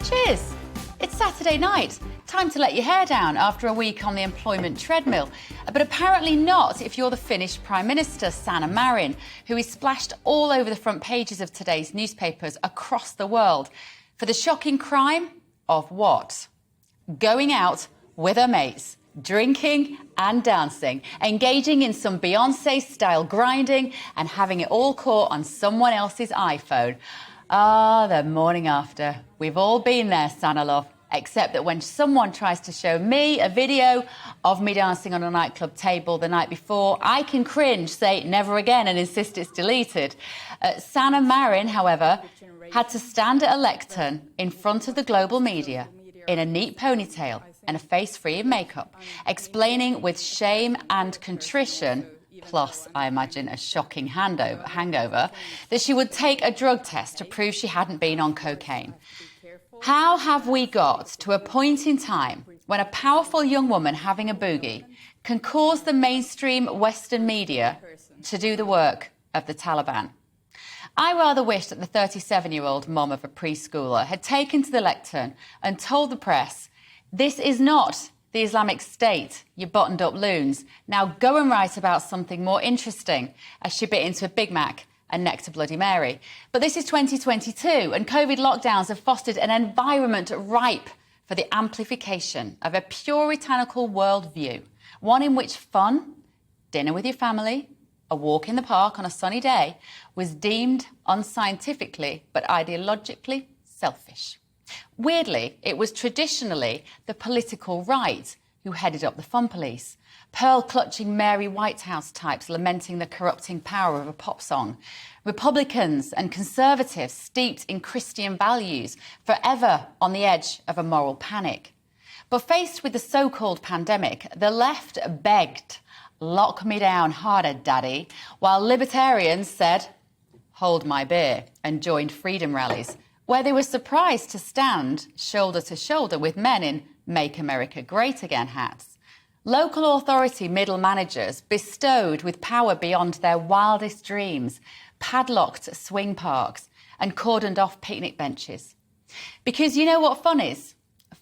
Cheers! It's Saturday night. Time to let your hair down after a week on the employment treadmill. But apparently not if you're the Finnish Prime Minister, Sanna Marin, who is splashed all over the front pages of today's newspapers across the world for the shocking crime of what? Going out with her mates, drinking and dancing, engaging in some Beyoncé-style grinding and having it all caught on someone else's iPhone. Ah, the morning after. We've all been there, Sanna love. Except that when someone tries to show me a video of me dancing on a nightclub table the night before, I can cringe, say never again and insist it's deleted. Sanna Marin, however, had to stand at a lectern in front of the global media in a neat ponytail and a face free of makeup, explaining with shame and contrition, plus, I imagine, a shocking hangover, that she would take a drug test to prove she hadn't been on cocaine. How have we got to a point in time when a powerful young woman having a boogie can cause the mainstream Western media to do the work of the Taliban? I rather wish that the 37-year-old mum of a preschooler had taken to the lectern and told the press, "This is not the Islamic State, you buttoned-up loons. Now go and write about something more interesting," as she bit into a Big Mac and necked a Bloody Mary. But this is 2022, and COVID lockdowns have fostered an environment ripe for the amplification of a puritanical worldview, one in which fun, dinner with your family, a walk in the park on a sunny day, was deemed unscientifically but ideologically selfish. Weirdly, it was traditionally the political right who headed up the fun police, pearl-clutching Mary Whitehouse types lamenting the corrupting power of a pop song, Republicans and Conservatives steeped in Christian values, forever on the edge of a moral panic. But faced with the so-called pandemic, the left begged, "Lock me down harder, daddy," while libertarians said, "Hold my beer," and joined freedom rallies, where they were surprised to stand shoulder to shoulder with men in Make America Great Again hats. Local authority middle managers bestowed with power beyond their wildest dreams, padlocked swing parks and cordoned off picnic benches. Because you know what fun is?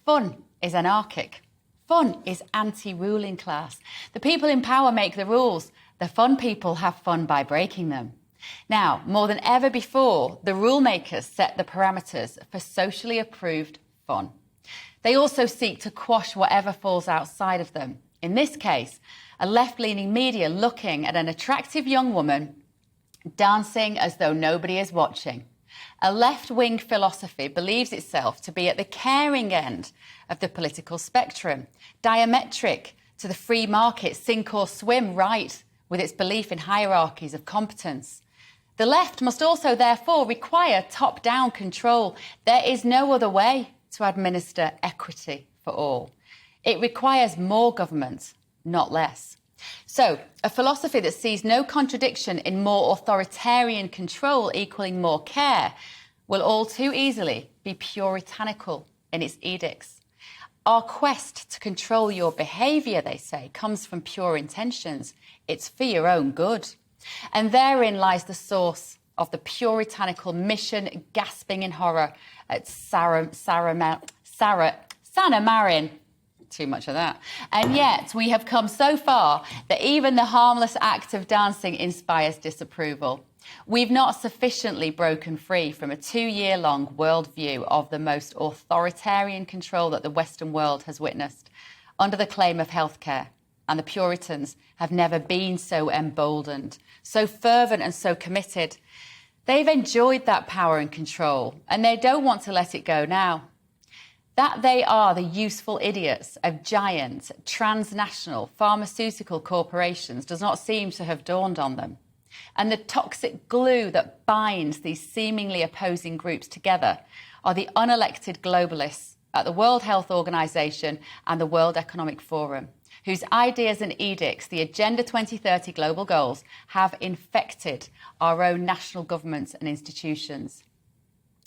Fun is anarchic. Fun is anti-ruling class. The people in power make the rules. The fun people have fun by breaking them. Now, more than ever before, the rule makers set the parameters for socially approved fun. They also seek to quash whatever falls outside of them. In this case, a left-leaning media looking at an attractive young woman dancing as though nobody is watching. A left-wing philosophy believes itself to be at the caring end of the political spectrum, diametric to the free market sink or swim right with its belief in hierarchies of competence. The left must also therefore require top-down control. There is no other way to administer equity for all. It requires more government, not less. So, a philosophy that sees no contradiction in more authoritarian control equaling more care will all too easily be puritanical in its edicts. Our quest to control your behaviour, they say, comes from pure intentions. It's for your own good. And therein lies the source of the puritanical mission gasping in horror at Sanna Marin. Too much of that. And yet we have come so far that even the harmless act of dancing inspires disapproval. We've not sufficiently broken free from a 2-year-long worldview of the most authoritarian control that the Western world has witnessed under the claim of healthcare. And the Puritans have never been so emboldened, so fervent and so committed. They've enjoyed that power and control, and they don't want to let it go now. That they are the useful idiots of giant, transnational pharmaceutical corporations does not seem to have dawned on them. And the toxic glue that binds these seemingly opposing groups together are the unelected globalists at the World Health Organization and the World Economic Forum, whose ideas and edicts, the Agenda 2030 global goals, have infected our own national governments and institutions.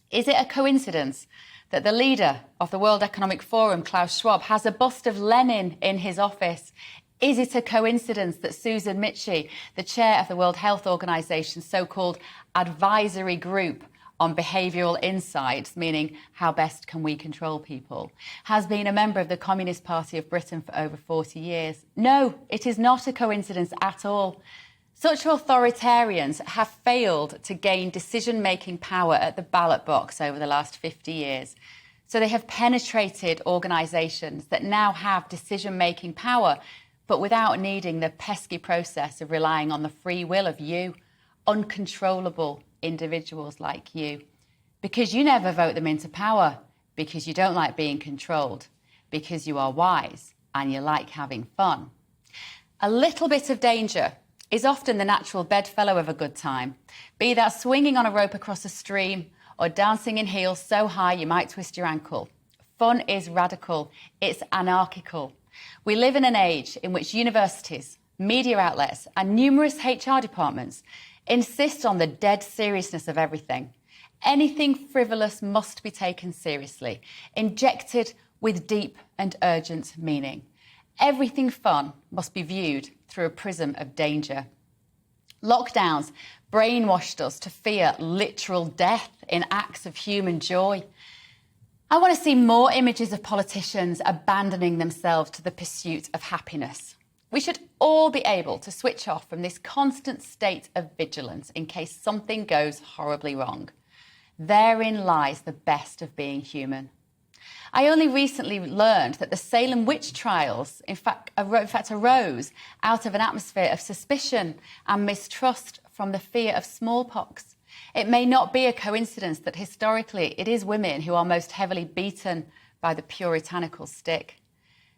Is it a coincidence that the leader of the World Economic Forum, Klaus Schwab, has a bust of Lenin in his office? Is it a coincidence that Susan Michie, the chair of the World Health Organization's so-called advisory group on behavioural insights, meaning how best can we control people, has been a member of the Communist Party of Britain for over 40 years. No, it is not a coincidence at all. Such authoritarians have failed to gain decision-making power at the ballot box over the last 50 years. So they have penetrated organisations that now have decision-making power, but without needing the pesky process of relying on the free will of you, uncontrollable individuals like you. Because you never vote them into power, because you don't like being controlled, because you are wise and you like having fun. A little bit of danger is often the natural bedfellow of a good time, be that swinging on a rope across a stream or dancing in heels so high you might twist your ankle. Fun is radical, it's anarchical. We live in an age in which universities, media outlets and numerous HR departments insist on the dead seriousness of everything. Anything frivolous must be taken seriously, injected with deep and urgent meaning. Everything fun must be viewed through a prism of danger. Lockdowns brainwashed us to fear literal death in acts of human joy. I want to see more images of politicians abandoning themselves to the pursuit of happiness. We should all be able to switch off from this constant state of vigilance in case something goes horribly wrong. Therein lies the best of being human. I only recently learned that the Salem witch trials, in fact, arose out of an atmosphere of suspicion and mistrust from the fear of smallpox. It may not be a coincidence that historically it is women who are most heavily beaten by the puritanical stick.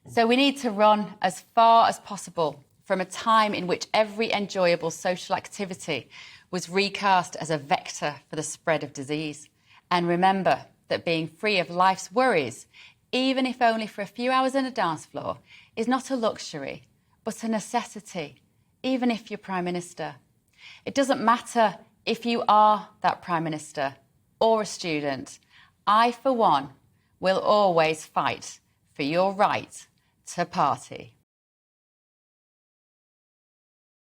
So we need to run as far as possible from a time in which every enjoyable social activity was recast as a vector for the spread of disease. And remember that being free of life's worries, even if only for a few hours on a dance floor, is not a luxury, but a necessity, even if you're Prime Minister. It doesn't matter if you are that Prime Minister or a student. I, for one, will always fight for your right to party.